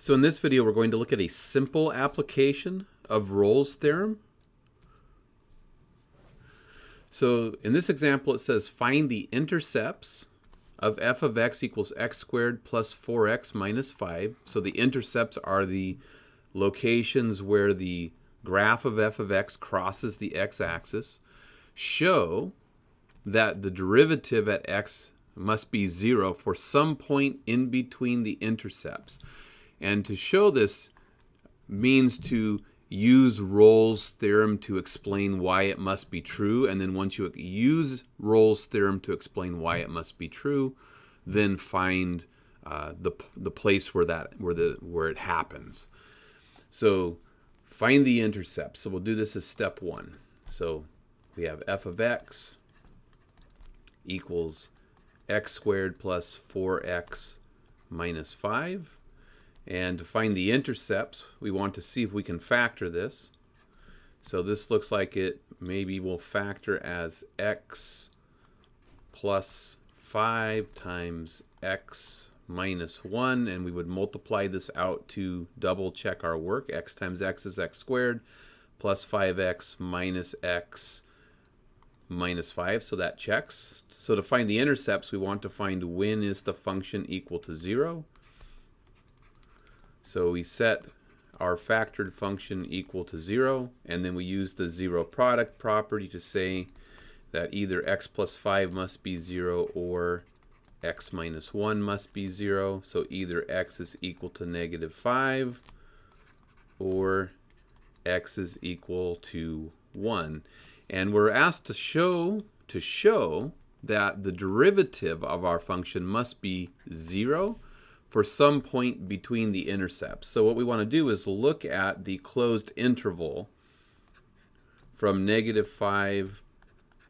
So in this video, we're going to look at a simple application of Rolle's theorem. So in this example, it says find the intercepts of f of x equals x squared plus 4x minus 5. So the intercepts are the locations where the graph of f of x crosses the x-axis. Show that the derivative at x must be 0 for some point in between the intercepts. And to show this means to use Rolle's theorem to explain why it must be true. And then once you use Rolle's theorem to explain why it must be true, then find the place where it happens. So find the intercept. So we'll do this as step 1. So we have f of x equals x squared plus 4x minus 5. And to find the intercepts, we want to see if we can factor this. So this looks like it maybe will factor as x plus 5 times x minus 1. And we would multiply this out to double check our work. X times x is x squared plus 5x minus x minus 5. So that checks. So to find the intercepts, we want to find when is the function equal to 0. So we set our factored function equal to 0, and then we use the zero product property to say that either x plus 5 must be 0 or x minus 1 must be 0. So either x is equal to negative 5 or x is equal to 1. And we're asked to show that the derivative of our function must be 0 for some point between the intercepts. So what we want to do is look at the closed interval from negative 5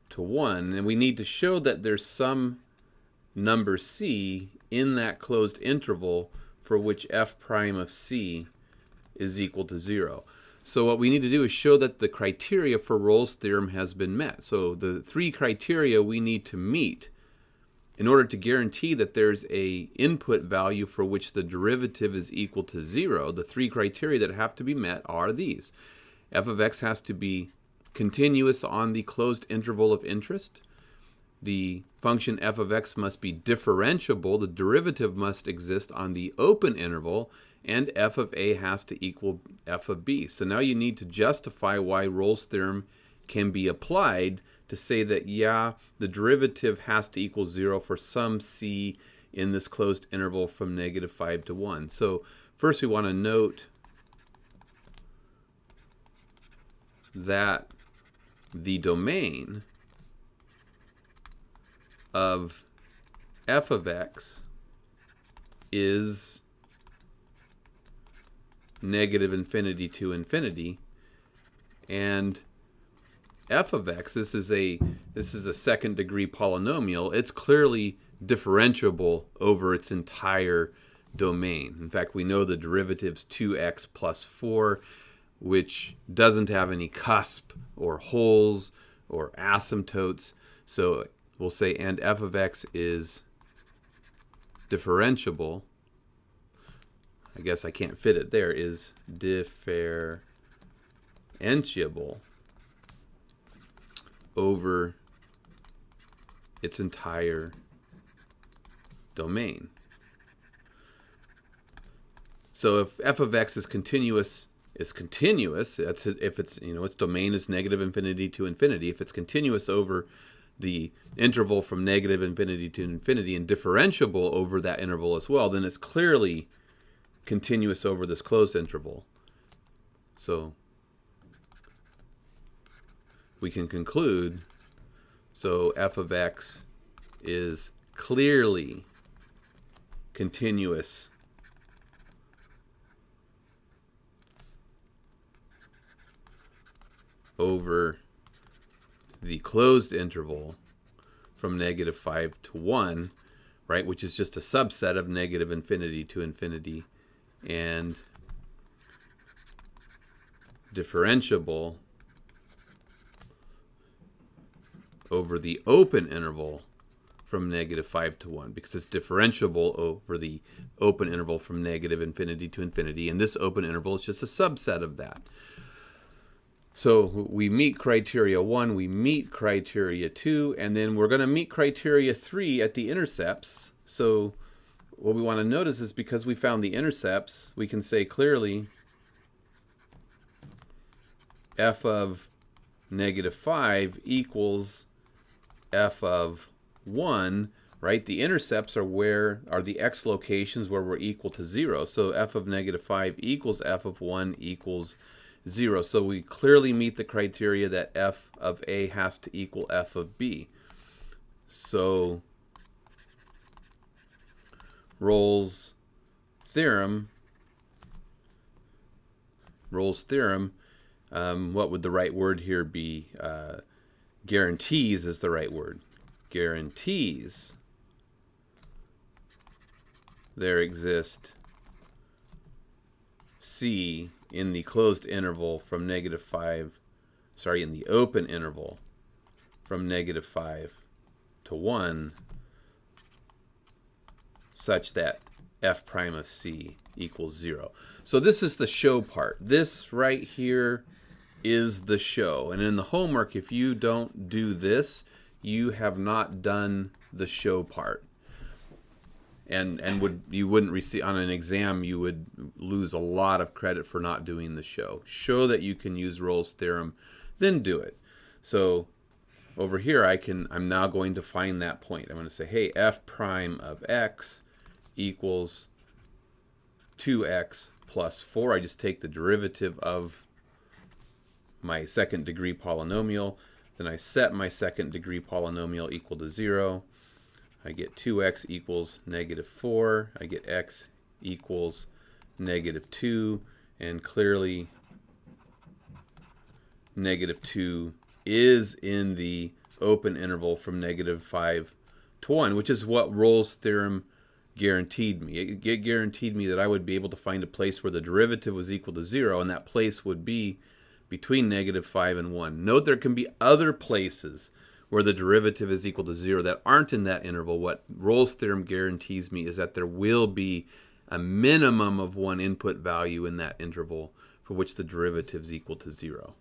to 1, and we need to show that there's some number c in that closed interval for which f prime of c is equal to 0. So what we need to do is show that the criteria for Rolle's theorem has been met. So the 3 criteria we need to meet in order to guarantee that there's a input value for which the derivative is equal to 0. The 3 criteria that have to be met are these. F of x has to be continuous on the closed interval of interest. The function f of x must be differentiable. The derivative must exist on the open interval. And f of a has to equal f of b. So now you need to justify why Rolle's theorem can be applied to say that, yeah, the derivative has to equal 0 for some c in this closed interval from negative 5 to 1. So first we want to note that the domain of f of x is negative infinity to infinity, and f of x, this is a second degree polynomial. It's clearly differentiable over its entire domain. In fact, we know the derivative's 2x plus 4, which doesn't have any cusp or holes or asymptotes. So we'll say, and f of x is differentiable. I guess I can't fit it there, is differentiable over its entire domain. So if f of x is continuous. That's if it's, its domain is negative infinity to infinity. If it's continuous over the interval from negative infinity to infinity and differentiable over that interval as well, then it's clearly continuous over this closed interval. So we can conclude, so f of x is clearly continuous over the closed interval from negative 5 to 1, right, which is just a subset of negative infinity to infinity, and differentiable over the open interval from -5 to 1 because it's differentiable over the open interval from -infinity to infinity, and this open interval is just a subset of that. So we meet criteria 1, we meet criteria 2, and then we're going to meet criteria 3 at the intercepts. So what we want to notice is because we found the intercepts, we can say clearly f of -5 equals f of 1, right? The intercepts are the x locations where we're equal to 0. So f of -5 equals f of 1 equals 0. So we clearly meet the criteria that f of a has to equal f of b. So Rolle's theorem, what would the right word here be? Guarantees is the right word. Guarantees there exist C in the closed interval from in the open interval from -5 to 1 such that f prime of C equals 0. So this is the show part. This right here is the show. And in the homework, if you don't do this, you have not done the show part. And you wouldn't receive on an exam, you would lose a lot of credit for not doing the show. Show that you can use Rolle's theorem, then do it. So over here I'm now going to find that point. I'm going to say, hey, f prime of x equals 2x plus 4. I just take the derivative of my second degree polynomial. Then I set my second degree polynomial equal to 0. I get 2x equals -4. I get x equals -2. And clearly -2 is in the open interval from -5 to 1, which is what Rolle's theorem guaranteed me. It guaranteed me that I would be able to find a place where the derivative was equal to 0, and that place would be between -5 and 1. Note there can be other places where the derivative is equal to 0 that aren't in that interval. What Rolle's theorem guarantees me is that there will be a minimum of one input value in that interval for which the derivative is equal to 0.